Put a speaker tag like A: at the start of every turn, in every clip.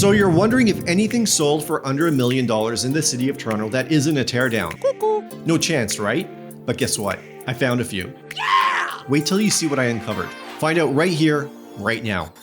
A: So you're wondering if anything sold for under $1 million in the city of Toronto that isn't a teardown. No chance, right? But guess what? I found a few. Yeah! Wait till you see what I uncovered. Find out right here, right now.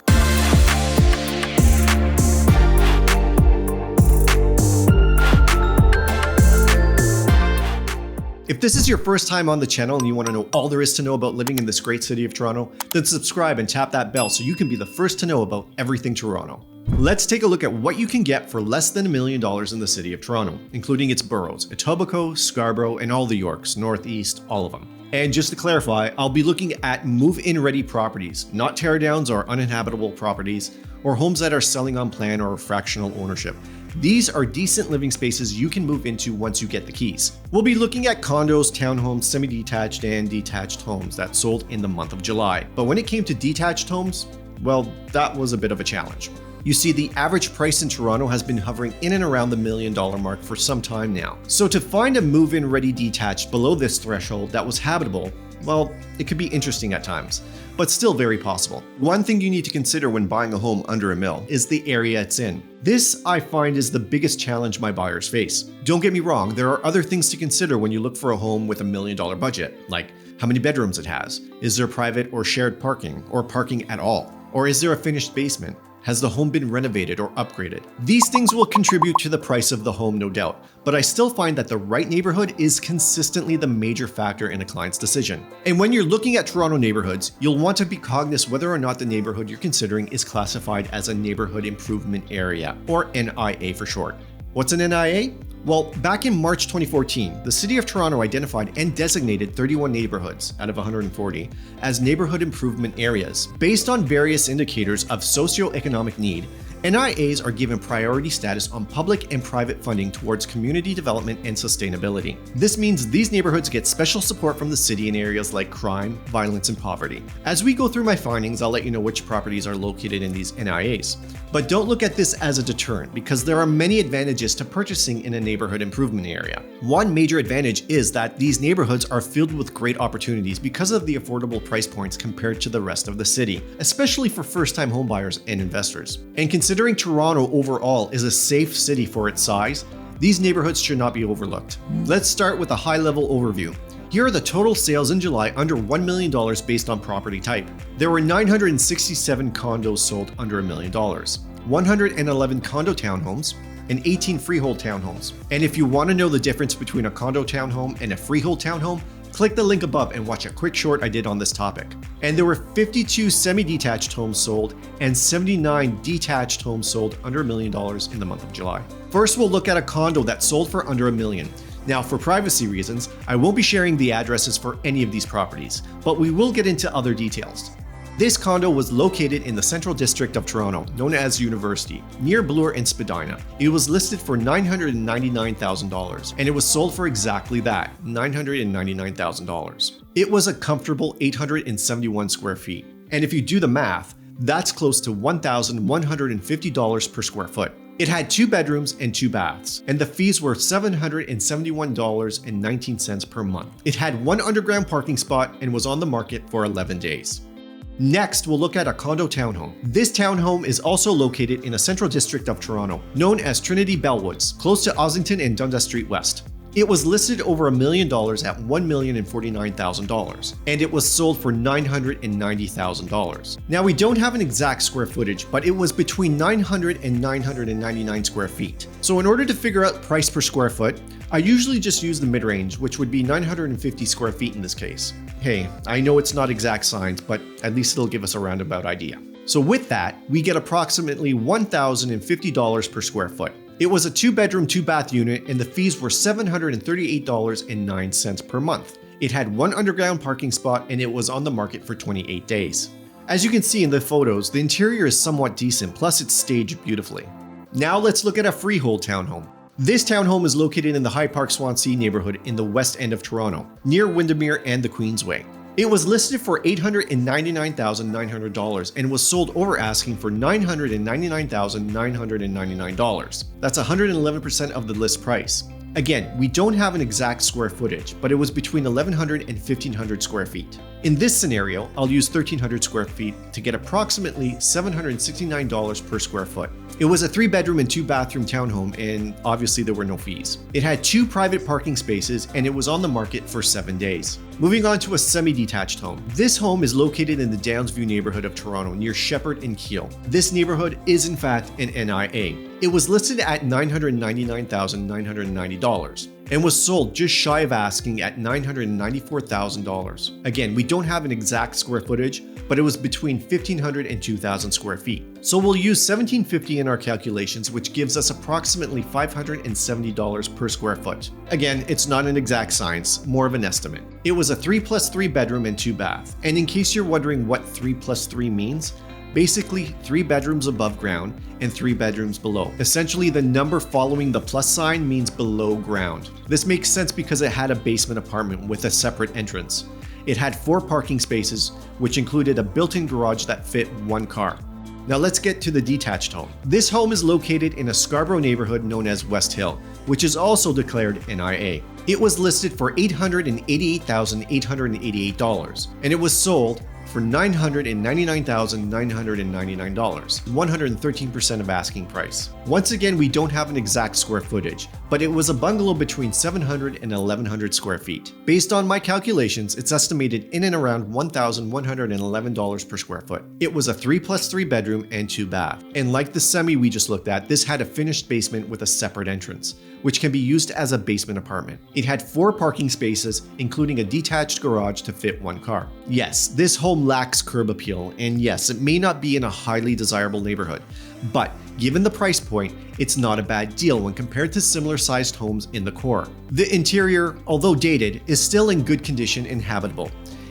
A: If this is your first time on the channel and you want to know all there is to know about living in this great city of Toronto, then subscribe and tap that bell so you can be the first to know about everything Toronto. Let's take a look at what you can get for less than $1 million in the city of Toronto, including its boroughs, Etobicoke, Scarborough, and all the Yorks, Northeast, all of them. And just to clarify, I'll be looking at move-in ready properties, not teardowns or uninhabitable properties, or homes that are selling on plan or fractional ownership. These are decent living spaces you can move into once you get the keys. We'll be looking at condos, townhomes, semi-detached, and detached homes that sold in the month of July. But when it came to detached homes, well, that was a bit of a challenge. You see, the average price in Toronto has been hovering in and around the $1 million mark for some time now. So to find a move-in ready detached below this threshold that was habitable, well, it could be interesting at times, but still very possible. One thing you need to consider when buying a home under $1 million is the area it's in. This, I find, is the biggest challenge my buyers face. Don't get me wrong, there are other things to consider when you look for a home with $1 million budget, like how many bedrooms it has, is there private or shared parking, or parking at all, or is there a finished basement? Has the home been renovated or upgraded? These things will contribute to the price of the home, no doubt, but I still find that the right neighborhood is consistently the major factor in a client's decision. And when you're looking at Toronto neighborhoods, you'll want to be cognizant whether or not the neighborhood you're considering is classified as a neighborhood improvement area, or NIA for short. What's an NIA? Well, back in March 2014, the City of Toronto identified and designated 31 neighborhoods out of 140 as neighborhood improvement areas. Based on various indicators of socioeconomic need, NIAs are given priority status on public and private funding towards community development and sustainability. This means these neighborhoods get special support from the city in areas like crime, violence, and poverty. As we go through my findings, I'll let you know which properties are located in these NIAs. But don't look at this as a deterrent, because there are many advantages to purchasing in a neighborhood improvement area. One major advantage is that these neighborhoods are filled with great opportunities because of the affordable price points compared to the rest of the city, especially for first-time homebuyers and investors. And considering Toronto overall is a safe city for its size, these neighborhoods should not be overlooked. Let's start with a high-level overview. Here are the total sales in July under $1 million based on property type. There were 967 condos sold under $1 million, 111 condo townhomes, and 18 freehold townhomes. And if you want to know the difference between a condo townhome and a freehold townhome, click the link above and watch a quick short I did on this topic. And there were 52 semi-detached homes sold and 79 detached homes sold under $1 million in the month of July. First, we'll look at a condo that sold for under $1 million. Now, for privacy reasons, I won't be sharing the addresses for any of these properties, but we will get into other details. This condo was located in the Central District of Toronto, known as University, near Bloor and Spadina. It was listed for $999,000, and it was sold for exactly that, $999,000. It was a comfortable 871 square feet, and if you do the math, that's close to $1,150 per square foot. It had 2 bedrooms and 2 baths, and the fees were $771.19 per month. It had 1 underground parking spot and was on the market for 11 days. Next, we'll look at a condo townhome. This townhome is also located in a central district of Toronto, known as Trinity Bellwoods, close to Ossington and Dundas Street West. It was listed over $1 million at $1,049,000, and it was sold for $990,000. Now, we don't have an exact square footage, but it was between 900 and 999 square feet. So in order to figure out price per square foot, I usually just use the mid-range, which would be 950 square feet in this case. Hey, I know it's not exact science, but at least it'll give us a roundabout idea. So with that, we get approximately $1,050 per square foot. It was a 2-bedroom, 2-bath unit, and the fees were $738.09 per month. It had 1 underground parking spot, and it was on the market for 28 days. As you can see in the photos, the interior is somewhat decent, plus it's staged beautifully. Now let's look at a freehold townhome. This townhome is located in the High Park Swansea neighborhood in the west end of Toronto, near Windermere and the Queensway. It was listed for $899,900 and was sold over asking for $999,999. That's 111% of the list price. Again, we don't have an exact square footage, but it was between 1,100 and 1,500 square feet. In this scenario, I'll use 1,300 square feet to get approximately $769 per square foot. It was a 3-bedroom and 2-bathroom townhome, and obviously there were no fees. It had 2 private parking spaces, and it was on the market for 7 days. Moving on to a semi-detached home. This home is located in the Downsview neighborhood of Toronto near Shepherd and Keele. This neighborhood is in fact an NIA. It was listed at $999,990 and was sold just shy of asking at $994,000. Again, we don't have an exact square footage, but it was between 1,500 and 2,000 square feet. So we'll use $1,750 in our calculations, which gives us approximately $570 per square foot. Again, it's not an exact science, more of an estimate. It was a 3+3 bedroom and 2 bath. And in case you're wondering what 3+3 means, basically 3 bedrooms above ground and 3 bedrooms below. Essentially, the number following the plus sign means below ground. This makes sense because it had a basement apartment with a separate entrance. It had 4 parking spaces, which included a built-in garage that fit 1 car. Now let's get to the detached home. This home is located in a Scarborough neighborhood known as West Hill, which is also declared NIA. It was listed for $888,888, and it was sold for $999,999, 113% of asking price. Once again, we don't have an exact square footage, but it was a bungalow between 700 and 1,100 square feet. Based on my calculations, it's estimated in and around $1,111 per square foot. It was a 3+3 bedroom and 2 bath. And like the semi we just looked at, this had a finished basement with a separate entrance, which can be used as a basement apartment. It had 4 parking spaces, including a detached garage to fit 1 car. Yes, this home lacks curb appeal, and yes, it may not be in a highly desirable neighborhood, but given the price point, it's not a bad deal when compared to similar sized homes in the core. The interior, although dated, is still in good condition and habitable.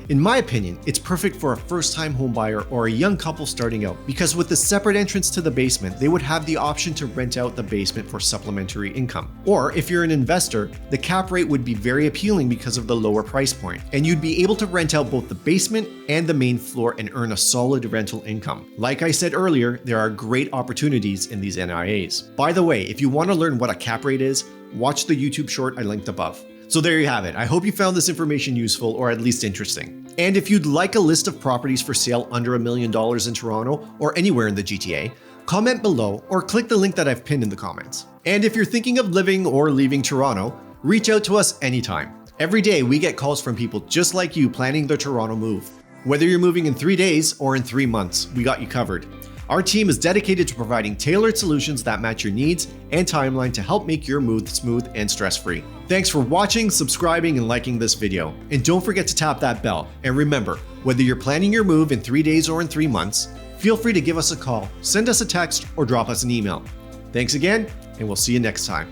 A: In my opinion, it's perfect for a first-time home buyer or a young couple starting out, because with the separate entrance to the basement, they would have the option to rent out the basement for supplementary income. Or if you're an investor, the cap rate would be very appealing because of the lower price point, and you'd be able to rent out both the basement and the main floor and earn a solid rental income. Like I said earlier, there are great opportunities in these NIAs. By the way, if you want to learn what a cap rate is, watch the YouTube short I linked above. So there you have it. I hope you found this information useful or at least interesting. And if you'd like a list of properties for sale under $1 million in Toronto or anywhere in the GTA, comment below or click the link that I've pinned in the comments. And if you're thinking of living or leaving Toronto, reach out to us anytime. Every day we get calls from people just like you planning their Toronto move. Whether you're moving in 3 days or in 3 months, we got you covered. Our team is dedicated to providing tailored solutions that match your needs and timeline to help make your move smooth and stress-free. Thanks for watching, subscribing, and liking this video. And don't forget to tap that bell. And remember, whether you're planning your move in 3 days or in 3 months, feel free to give us a call, send us a text, or drop us an email. Thanks again, and we'll see you next time.